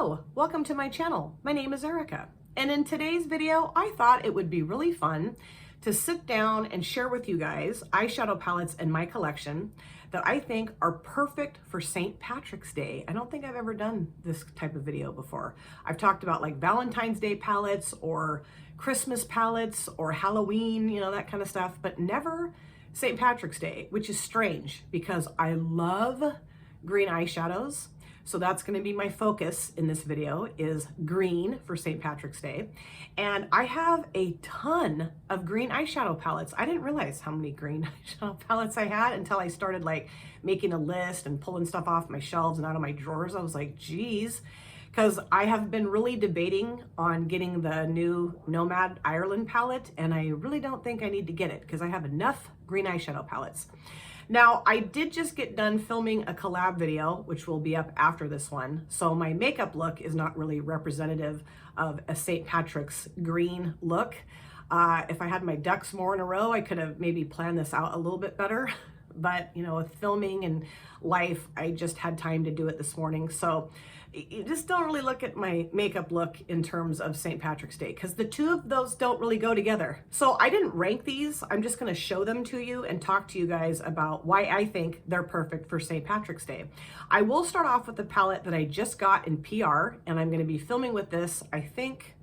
Hello, welcome to my channel. My name is Erica, and in today's video, I thought it would be really fun to sit down and share with you guys eyeshadow palettes in my collection that I think are perfect for St. Patrick's Day. I don't think I've ever done this type of video before. I've talked about like Valentine's Day palettes or Christmas palettes or Halloween, you know, that kind of stuff, but never St. Patrick's Day, which is strange because I love green eyeshadows. So that's going to be my focus in this video, is green for St. Patrick's Day. And I have a ton of green eyeshadow palettes. I didn't realize how many green eyeshadow palettes I had until I started like making a list and pulling stuff off my shelves and out of my drawers. I was like, geez, because I have been really debating on getting the new Nomad Ireland palette, and I really don't think I need to get it because I have enough green eyeshadow palettes. Now, I did just get done filming a collab video, which will be up after this one. So my makeup look is not really representative of a St. Patrick's green look. If I had my ducks more in a row, I could have maybe planned this out a little bit better. But, you know, with filming and life, I just had time to do it this morning. So you just don't really look at my makeup look in terms of St. Patrick's Day because the two of those don't really go together. So I didn't rank these. I'm just going to show them to you and talk to you guys about why I think they're perfect for St. Patrick's Day. I will start off with the palette that I just got in PR, and I'm going to be filming with this, I think,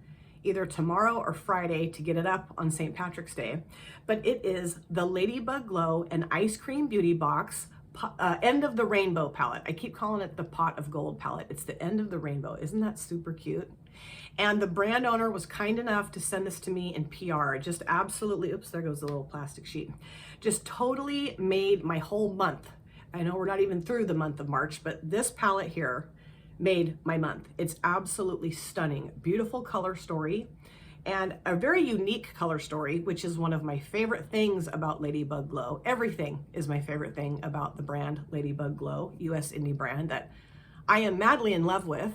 either tomorrow or Friday to get it up on St. Patrick's Day. But it is the Ladybug Glow and Ice Cream Beauty Box End of the Rainbow palette. I keep calling it the Pot of Gold palette. It's the End of the Rainbow. Isn't that super cute? And the brand owner was kind enough to send this to me in PR. Just absolutely, oops, there goes the little plastic sheet. Just totally made my whole month. I know we're not even through the month of March, but this palette here made my month. It's absolutely stunning. Beautiful color story and a very unique color story, which is one of my favorite things about Ladybug Glow. Everything is my favorite thing about the brand Ladybug Glow, US indie brand that I am madly in love with.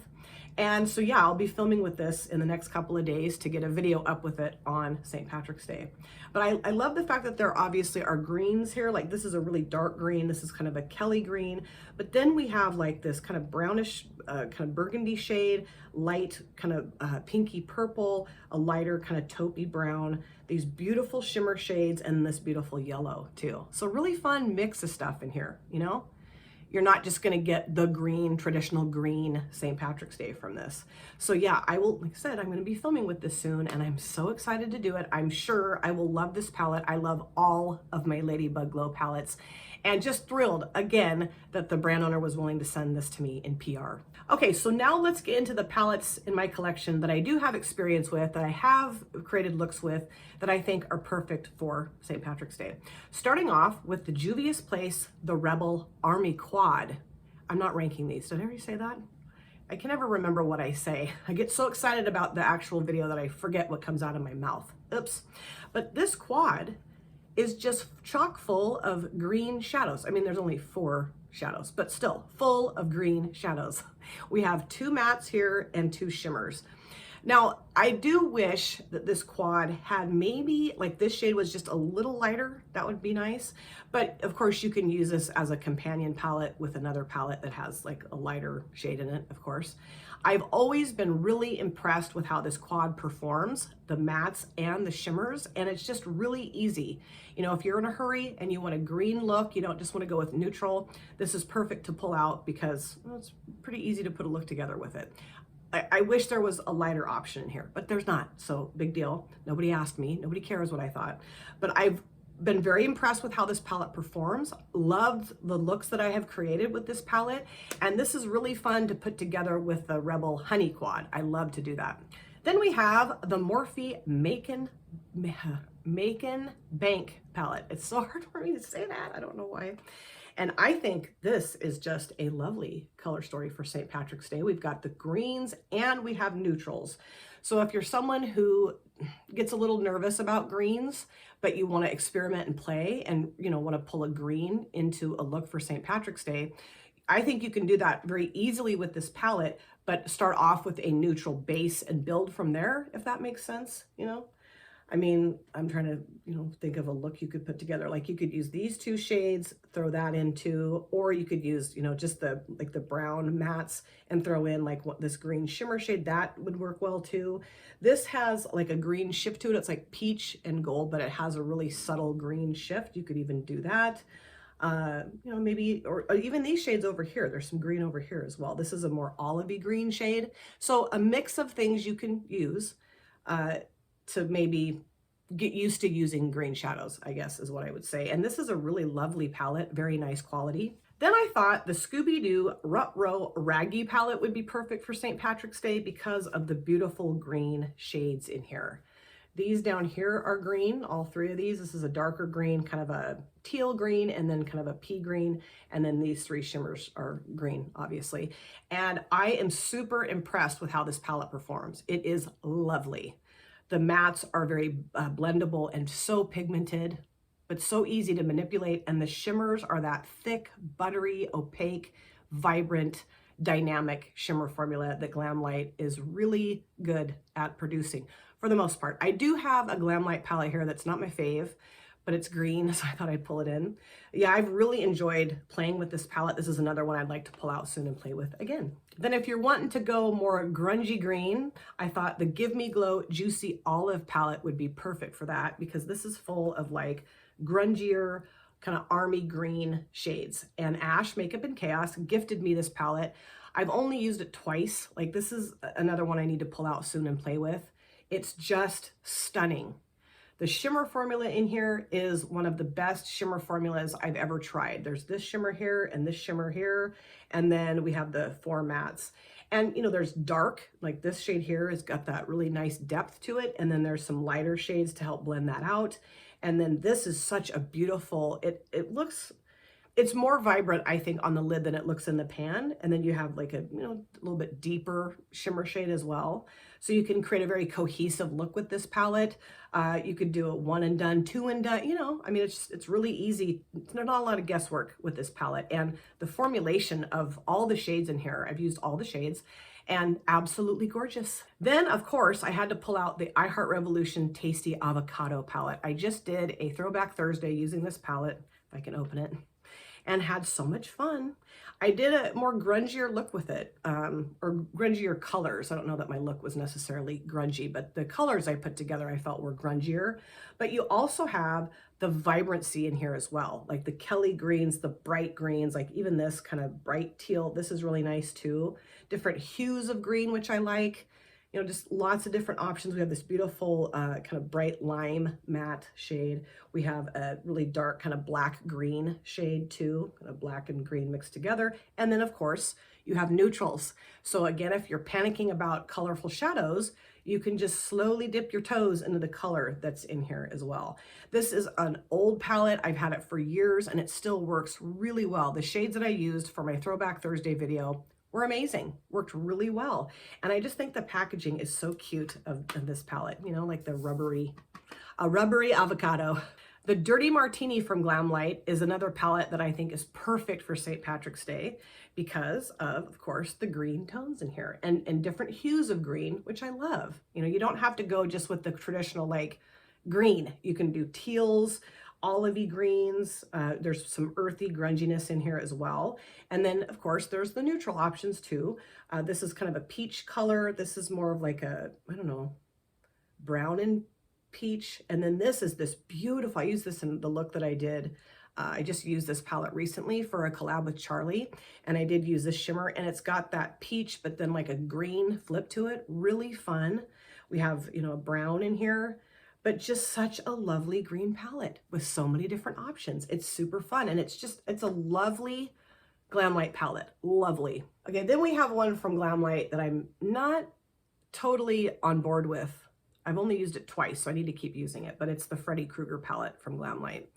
And so yeah, I'll be filming with this in the next couple of days to get a video up with it on St. Patrick's Day. But I love the fact that there obviously are greens here. Like this is a really dark green. This is kind of a Kelly green. But then we have like this kind of brownish, kind of burgundy shade, light kind of pinky purple, a lighter kind of taupey brown, these beautiful shimmer shades, and this beautiful yellow too. So really fun mix of stuff in here, you know? You're not just gonna get the green, traditional green St. Patrick's Day from this. So yeah, I will, like I said, I'm gonna be filming with this soon and I'm so excited to do it. I'm sure I will love this palette. I love all of my Ladybug Glow palettes and just thrilled again that the brand owner was willing to send this to me in PR. Okay, so now let's get into the palettes in my collection that I do have experience with, that I have created looks with, that I think are perfect for St. Patrick's Day. Starting off with the Juvia's Place, the Rebel Army Quad. I'm not ranking these. Did I already say that? I can never remember what I say. I get so excited about the actual video that I forget what comes out of my mouth. Oops. But this quad is just chock full of green shadows. I mean, there's only 4 shadows, but still full of green shadows. We have 2 mattes here and 2 shimmers. Now, I do wish that this quad had maybe, like this shade was just a little lighter. That would be nice. But of course you can use this as a companion palette with another palette that has like a lighter shade in it, of course. I've always been really impressed with how this quad performs, the mattes and the shimmers, and it's just really easy. You know, if you're in a hurry and you want a green look, you don't just want to go with neutral, this is perfect to pull out because, well, it's pretty easy to put a look together with it. I wish there was a lighter option in here, but there's not, so big deal. Nobody asked me, nobody cares what I thought. But I've been very impressed with how this palette performs, loved the looks that I have created with this palette, and this is really fun to put together with the Rebel Honey Quad. I love to do that. Then we have the Morphe Macon Bank palette. It's so hard for me to say that, I don't know why. And I think this is just a lovely color story for St. Patrick's Day. We've got the greens and we have neutrals. So if you're someone who gets a little nervous about greens, but you want to experiment and play and, you know, want to pull a green into a look for St. Patrick's Day, I think you can do that very easily with this palette, but start off with a neutral base and build from there, if that makes sense, you know? I mean, I'm trying to, think of a look you could put together. Like you could use these two shades, throw that into, or you could use, just the brown mattes and throw in like this green shimmer shade. That would work well too. This has like a green shift to it. It's like peach and gold, but it has a really subtle green shift. You could even do that. Maybe, or even these shades over here. There's some green over here as well. This is a more olivey green shade. So a mix of things you can use to maybe get used to using green shadows, I guess is what I would say. And this is a really lovely palette, very nice quality. Then I thought the Scooby-Doo Rut-Row Raggy palette would be perfect for St. Patrick's Day because of the beautiful green shades in here. These down here are green, all three of these. This is a darker green, kind of a teal green, and then kind of a pea green. And then these three shimmers are green, obviously. And I am super impressed with how this palette performs. It is lovely. The mattes are very blendable and so pigmented, but so easy to manipulate. And the shimmers are that thick, buttery, opaque, vibrant, dynamic shimmer formula that Glamlight is really good at producing for the most part. I do have a Glamlight palette here that's not my fave, but it's green, so I thought I'd pull it in. Yeah, I've really enjoyed playing with this palette. This is another one I'd like to pull out soon and play with again. Then if you're wanting to go more grungy green, I thought the Give Me Glow Juicy Olive palette would be perfect for that because this is full of like grungier, kind of army green shades. And Ash Makeup and Chaos gifted me this palette. I've only used it twice. Like this is another one I need to pull out soon and play with. It's just stunning. The shimmer formula in here is one of the best shimmer formulas I've ever tried. There's this shimmer here and this shimmer here, and then we have the 4 mattes. And there's dark, like this shade here has got that really nice depth to it, and then there's some lighter shades to help blend that out. And then this is such a beautiful, it's more vibrant, I think, on the lid than it looks in the pan. And then you have like a little bit deeper shimmer shade as well. So you can create a very cohesive look with this palette. You could do a 1 and done, 2 and done, I mean, it's really easy. There's not a lot of guesswork with this palette. And the formulation of all the shades in here, I've used all the shades, and absolutely gorgeous. Then, of course, I had to pull out the I Heart Revolution Tasty Avocado palette. I just did a Throwback Thursday using this palette, if I can open it, and had so much fun. I did a more grungier look with it, or grungier colors. I don't know that my look was necessarily grungy, but the colors I put together I felt were grungier. But you also have the vibrancy in here as well, like the Kelly greens, the bright greens, like even this kind of bright teal. This is really nice too. Different hues of green, which I like. Just lots of different options. We have this beautiful kind of bright lime matte shade. We have a really dark kind of black green shade too, kind of black and green mixed together. And then of course you have neutrals. So again, if you're panicking about colorful shadows, you can just slowly dip your toes into the color that's in here as well. This is an old palette. I've had it for years and it still works really well. The shades that I used for my Throwback Thursday video were amazing, worked really well. And I just think the packaging is so cute of this palette, like the rubbery avocado. The Dirty Martini from Glamlight is another palette that I think is perfect for St. Patrick's Day because of course, the green tones in here and different hues of green, which I love. You don't have to go just with the traditional like green. You can do teals, olivey greens. There's some earthy grunginess in here as well. And then of course there's the neutral options too. This is kind of a peach color. This is more of like a, I don't know, brown and peach. And then this is this beautiful, I use this in the look that I did. I just used this palette recently for a collab with Charlie, and I did use this shimmer, and it's got that peach, but then like a green flip to it. Really fun. We have, a brown in here, but just such a lovely green palette with so many different options. It's super fun, and it's a lovely Glamlight palette. Lovely. Okay, then we have one from Glamlight that I'm not totally on board with. I've only used it twice, so I need to keep using it, but it's the Freddy Krueger palette from Glamlight.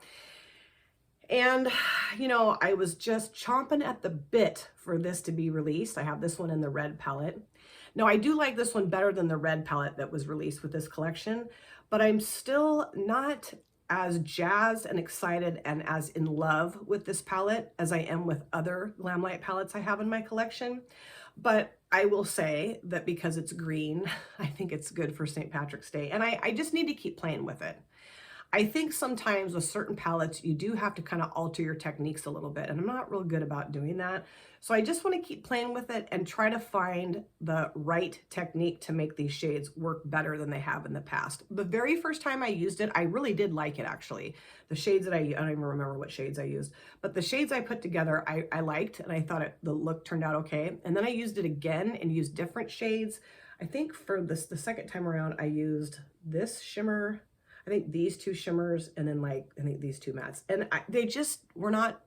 And, I was just chomping at the bit for this to be released. I have this one in the red palette. Now, I do like this one better than the red palette that was released with this collection, but I'm still not as jazzed and excited and as in love with this palette as I am with other Glamlight palettes I have in my collection. But I will say that because it's green, I think it's good for St. Patrick's Day. And I just need to keep playing with it. I think sometimes with certain palettes, you do have to kind of alter your techniques a little bit, and I'm not real good about doing that. So I just want to keep playing with it and try to find the right technique to make these shades work better than they have in the past. The very first time I used it, I really did like it, actually. The shades that I don't even remember what shades I used, but the shades I put together, I liked, and I thought the look turned out okay. And then I used it again and used different shades. I think for this, the second time around, I used this shimmer, I think these two shimmers, and then I think these two mattes. And they just were not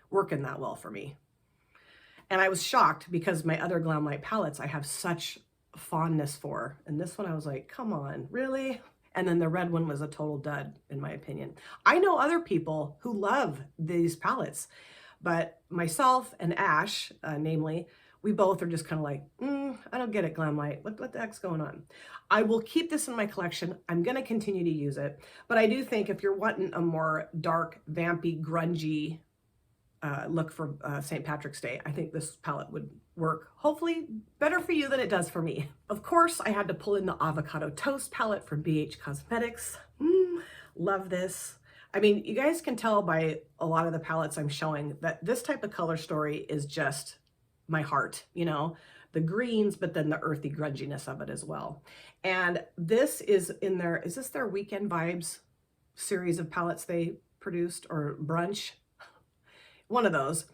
working that well for me. And I was shocked because my other Glam Light palettes I have such fondness for. And this one I was like, come on, really? And then the red one was a total dud, in my opinion. I know other people who love these palettes, but myself and Ash, namely, we both are just kind of like, I don't get it, Glam Light. What the heck's going on? I will keep this in my collection. I'm going to continue to use it. But I do think if you're wanting a more dark, vampy, grungy look for St. Patrick's Day, I think this palette would work, hopefully, better for you than it does for me. Of course, I had to pull in the Avocado Toast palette from BH Cosmetics. Love this. I mean, you guys can tell by a lot of the palettes I'm showing that this type of color story is just my heart, you know, the greens, but then the earthy grunginess of it as well. And this is in their, is this their Weekend Vibes series of palettes they produced, or brunch? One of those.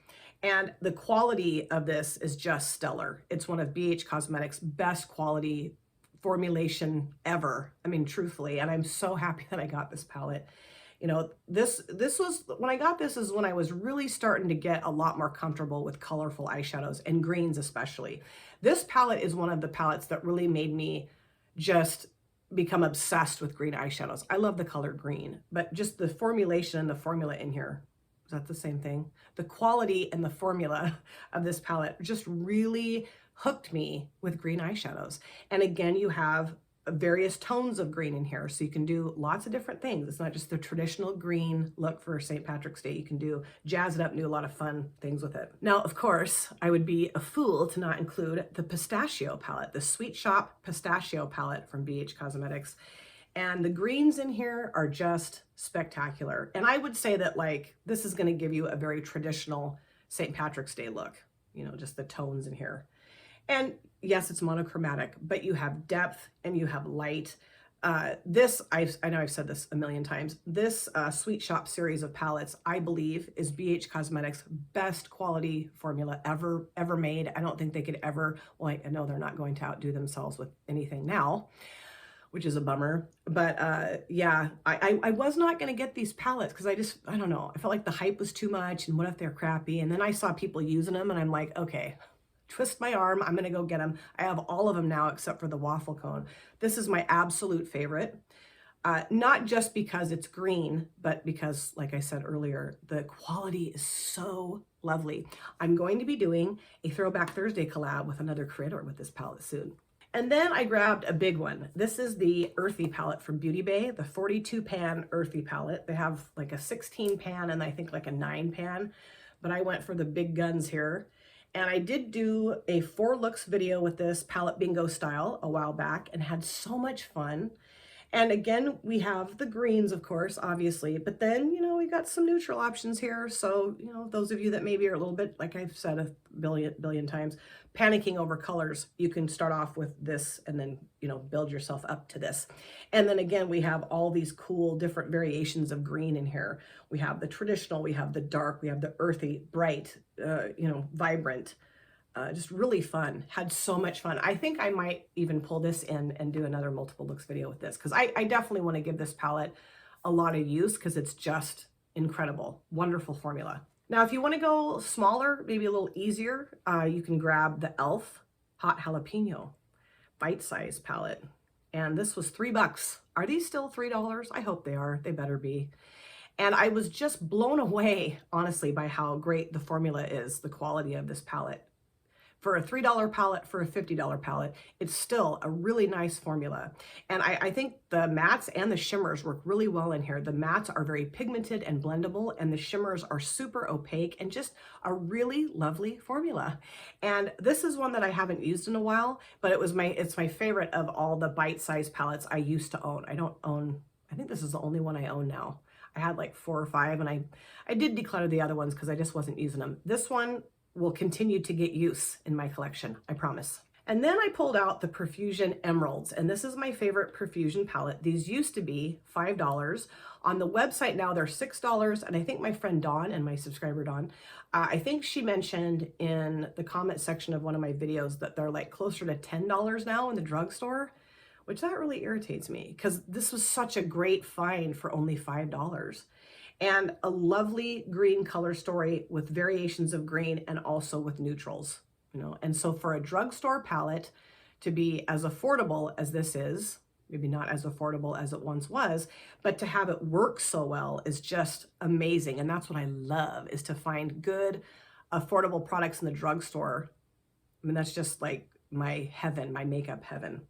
And the quality of this is just stellar. It's one of BH Cosmetics' best quality formulation ever. I mean, truthfully, and I'm so happy that I got this palette. You know, this was, when I got this is when I was really starting to get a lot more comfortable with colorful eyeshadows, and greens especially. This palette is one of the palettes that really made me just become obsessed with green eyeshadows. I love the color green, but just the formulation and the formula in here, is that the same thing? The quality and the formula of this palette just really hooked me with green eyeshadows. And again, you have various tones of green in here, so you can do lots of different things. It's not just the traditional green look for St. Patrick's Day. You can jazz it up and do a lot of fun things with it. Now, of course, I would be a fool to not include the pistachio palette, the Sweet Shop pistachio palette from BH Cosmetics. And the greens in here are just spectacular. And I would say that, like, this is going to give you a very traditional St. Patrick's Day look, you know, just the tones in here. And yes, it's monochromatic, but you have depth and you have light. I know I've said this a million times. This Sweet Shop series of palettes, I believe, is BH Cosmetics' best quality formula ever made. I don't think they could ever, well, I know they're not going to outdo themselves with anything now, which is a bummer. But yeah, I was not going to get these palettes because I don't know. I felt like the hype was too much, and what if they're crappy? And then I saw people using them and I'm like, okay, twist my arm, I'm gonna go get them. I have all of them now except for the waffle cone. This is my absolute favorite. Not just because it's green, but because, like I said earlier, the quality is so lovely. I'm going to be doing a Throwback Thursday collab with another creator with this palette soon. And then I grabbed a big one. This is the Earthy palette from Beauty Bay, the 42 pan Earthy palette. They have like a 16 pan and I think like a 9 pan, but I went for the big guns here. And I did do a 4 looks video with this palette bingo style a while back and had so much fun. And again, we have the greens, of course, obviously, but then, you know, we got some neutral options here. So, you know, those of you that maybe are a little bit, like I've said a billion times, panicking over colors, you can start off with this and then, you know, build yourself up to this. And then again, we have all these cool different variations of green in here. We have the traditional, we have the dark, we have the earthy, bright, you know, vibrant. Just really fun. Had so much fun. I think I might even pull this in and do another multiple looks video with this, because I definitely want to give this palette a lot of use because it's just incredible. Wonderful formula. Now, if you want to go smaller, maybe a little easier, you can grab the e.l.f. Hot Jalapeno bite size palette. And this was $3. Are these still $3? I hope they are. They better be. And I was just blown away, honestly, by how great the formula is, the quality of this palette. for a $3 palette, for a $50 palette, it's still a really nice formula. And I think the mattes and the shimmers work really well in here. The mattes are very pigmented and blendable, and the shimmers are super opaque and just a really lovely formula. And this is one that I haven't used in a while, but it's my favorite of all the bite-sized palettes I used to own. I think this is the only one I own now. I had like 4 or 5, and I did declutter the other ones because I just wasn't using them. This one will continue to get use in my collection, I promise. And then I pulled out the Profusion Emeralds, and this is my favorite Profusion palette. These used to be $5. On the website now they're $6, and I think my friend Dawn, and my subscriber Dawn, I think she mentioned in the comment section of one of my videos that they're like closer to $10 now in the drugstore, which that really irritates me because this was such a great find for only $5. And a lovely green color story with variations of green and also with neutrals, you know. And so for a drugstore palette to be as affordable as this is, maybe not as affordable as it once was, but to have it work so well is just amazing. And that's what I love, is to find good, affordable products in the drugstore. I mean, that's just like my heaven, my makeup heaven.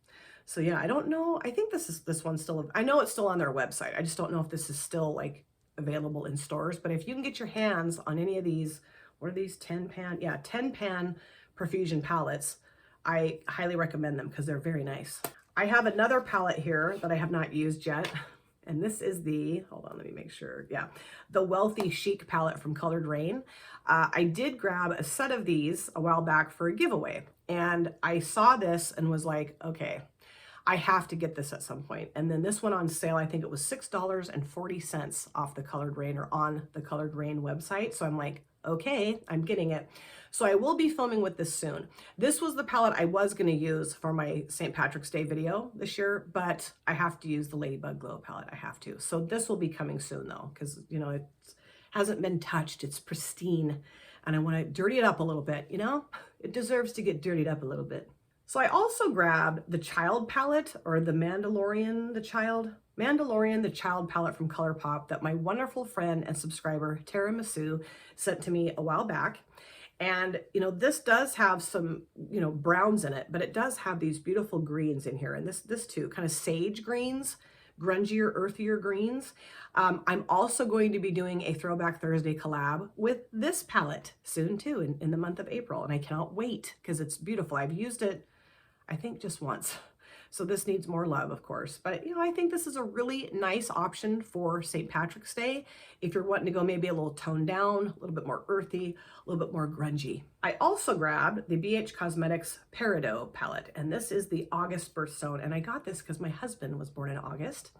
So yeah, I don't know. I think this one's still, I know it's still on their website. I just don't know if this is still like available in stores, but if you can get your hands on any of these, what are these, 10 pan? Yeah, 10 pan Profusion palettes, I highly recommend them because they're very nice. I have another palette here that I have not used yet, and this is the, hold on, let me make sure. Yeah, the Wealthy Chic palette from Colored Rain. I did grab a set of these a while back for a giveaway, and I saw this and was like, okay, I have to get this at some point. And then this went on sale. I think it was $6.40 off the Colored Rain, or on the Colored Rain website. So I'm like, okay, I'm getting it. So I will be filming with this soon. This was the palette I was going to use for my St. Patrick's Day video this year, but I have to use the Ladybug Glow palette. I have to. So this will be coming soon though, because, you know, it hasn't been touched. It's pristine, and I want to dirty it up a little bit, you know? It deserves to get dirtied up a little bit. So I also grabbed the Child palette, or the Mandalorian, the Child palette from ColourPop that my wonderful friend and subscriber, Tara Masu, sent to me a while back. And, you know, this does have some, you know, browns in it, but it does have these beautiful greens in here. And this too, kind of sage greens, grungier, earthier greens. I'm also going to be doing a Throwback Thursday collab with this palette soon too, in the month of April. And I cannot wait because it's beautiful. I've used it, I think, just once. So this needs more love, of course. But, you know, I think this is a really nice option for St. Patrick's Day if you're wanting to go maybe a little toned down, a little bit more earthy, a little bit more grungy. I also grabbed the BH Cosmetics Peridot palette, and this is the August birthstone. And I got this because my husband was born in August,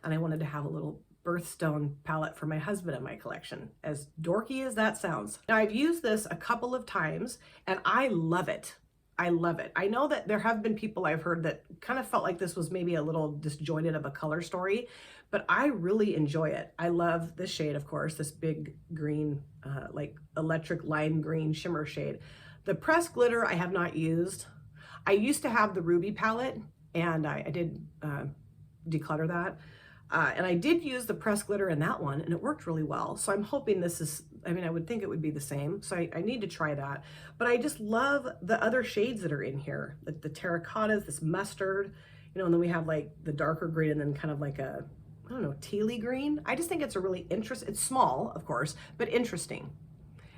and I wanted to have a little birthstone palette for my husband in my collection, as dorky as that sounds. Now, I've used this a couple of times, and I love it. I love it. I know that there have been people I've heard that kind of felt like this was maybe a little disjointed of a color story, but I really enjoy it. I love this shade, of course, this big green, like electric lime green shimmer shade. The pressed glitter I have not used. I used to have the Ruby palette, and I did declutter that. And I did use the pressed glitter in that one, and it worked really well. So I'm hoping this is, I mean, I would think it would be the same. So I need to try that. But I just love the other shades that are in here. Like the terracottas, this mustard, you know, and then we have like the darker green, and then kind of like a, I don't know, tealy green. I just think it's a really interesting, it's small, of course, but interesting.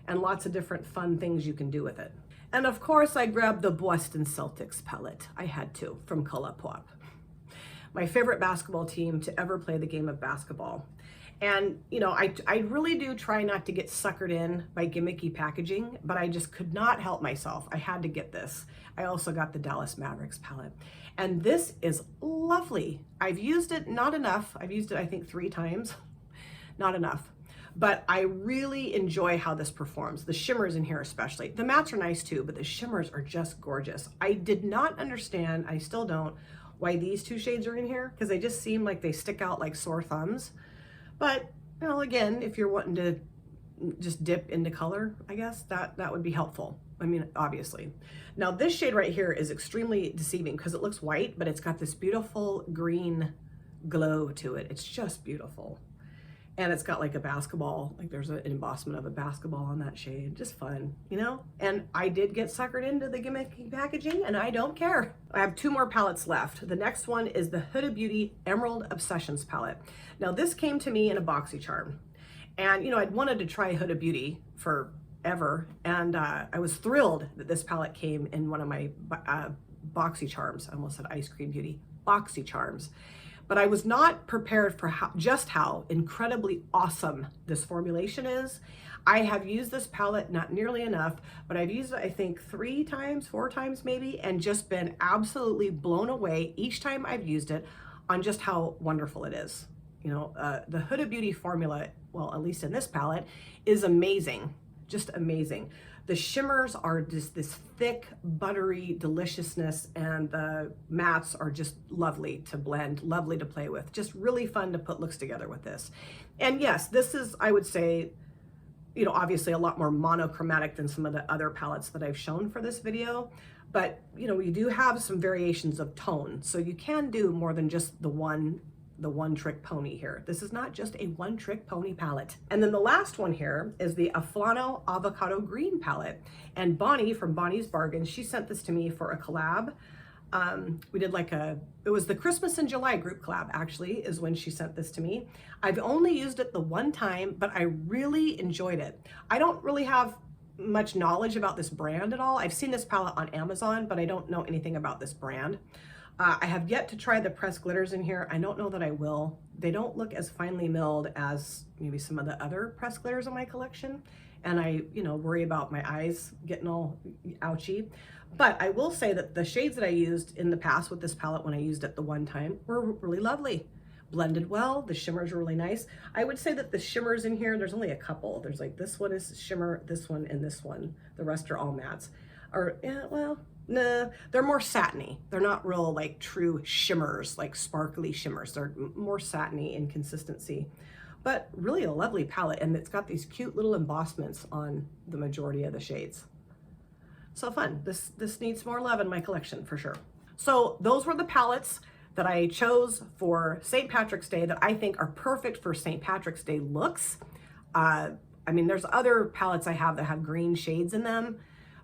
And lots of different fun things you can do with it. And of course, I grabbed the Boston Celtics palette. I had to, from ColourPop. My favorite basketball team to ever play the game of basketball. And, you know, I really do try not to get suckered in by gimmicky packaging, but I just could not help myself. I had to get this. I also got the Dallas Mavericks palette. And this is lovely. I've used it, not enough. I've used it, I think, 3 times. Not enough. But I really enjoy how this performs. The shimmers in here especially. The mattes are nice too, but the shimmers are just gorgeous. I did not understand, I still don't, why these 2 shades are in here, because they just seem like they stick out like sore thumbs. But, you know, again, if you're wanting to just dip into color, I guess that would be helpful. I mean, obviously. Now this shade right here is extremely deceiving because it looks white, but it's got this beautiful green glow to it. It's just beautiful. And it's got like a basketball, like there's an embossment of a basketball on that shade. Just fun, you know? And I did get suckered into the gimmicky packaging and I don't care. I have 2 more palettes left. The next one is the Hooda Beauty Emerald Obsessions palette. Now this came to me in a BoxyCharm. And you know, I'd wanted to try Hooda Beauty forever. And I was thrilled that this palette came in one of my BoxyCharms. I almost said Ice Cream Beauty, BoxyCharms. But I was not prepared for just how incredibly awesome this formulation is. I have used this palette, not nearly enough, but I've used it, I think 3 times, 4 times maybe, and just been absolutely blown away each time I've used it on just how wonderful it is. You know, the Hooda Beauty formula, well, at least in this palette, is amazing, just amazing. The shimmers are just this thick, buttery deliciousness, and the mattes are just lovely to blend, lovely to play with. Just really fun to put looks together with this. And yes, this is, I would say, you know, obviously a lot more monochromatic than some of the other palettes that I've shown for this video. But, you know, we do have some variations of tone. So you can do more than just the one trick pony here. This is not just a one trick pony palette. And then the last one here is the Afano Avocado Green palette. And Bonnie from Bonnie's Bargains, she sent this to me for a collab. We did like it was the Christmas in July group collab actually is when she sent this to me. I've only used it the one time, but I really enjoyed it. I don't really have much knowledge about this brand at all. I've seen this palette on Amazon, but I don't know anything about this brand. I have yet to try the pressed glitters in here. I don't know that I will. They don't look as finely milled as maybe some of the other pressed glitters in my collection. And I, you know, worry about my eyes getting all ouchy. But I will say that the shades that I used in the past with this palette when I used it the one time were really lovely. Blended well, the shimmers are really nice. I would say that the shimmers in here, there's only a couple. There's like this one is shimmer, this one, and this one. The rest are all mattes. Or, yeah, well, nah, they're more satiny. They're not real like true shimmers, like sparkly shimmers. They're more satiny in consistency, but really a lovely palette. And it's got these cute little embossments on the majority of the shades. So fun. This needs more love in my collection for sure. So those were the palettes that I chose for St. Patrick's Day that I think are perfect for St. Patrick's Day looks. I mean, there's other palettes I have that have green shades in them,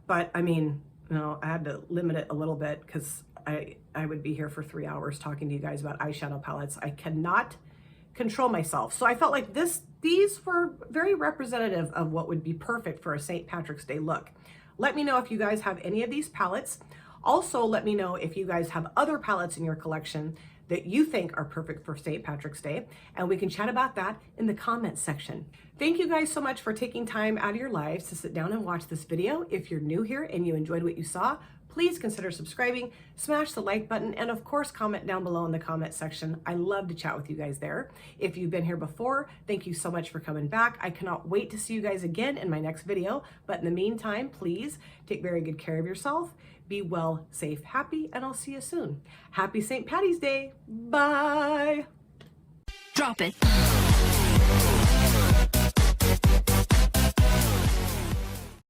but I mean, you know, I had to limit it a little bit because I would be here for 3 hours talking to you guys about eyeshadow palettes. I cannot control myself. So I felt like these were very representative of what would be perfect for a St. Patrick's Day look. Let me know if you guys have any of these palettes. Also, let me know if you guys have other palettes in your collection that you think are perfect for St. Patrick's Day, and we can chat about that in the comments section. Thank you guys so much for taking time out of your lives to sit down and watch this video. If you're new here and you enjoyed what you saw, please consider subscribing, smash the like button, and of course, comment down below in the comment section. I love to chat with you guys there. If you've been here before, thank you so much for coming back. I cannot wait to see you guys again in my next video. But in the meantime, please take very good care of yourself. Be well, safe, happy, and I'll see you soon. Happy St. Patty's Day. Bye. Drop it.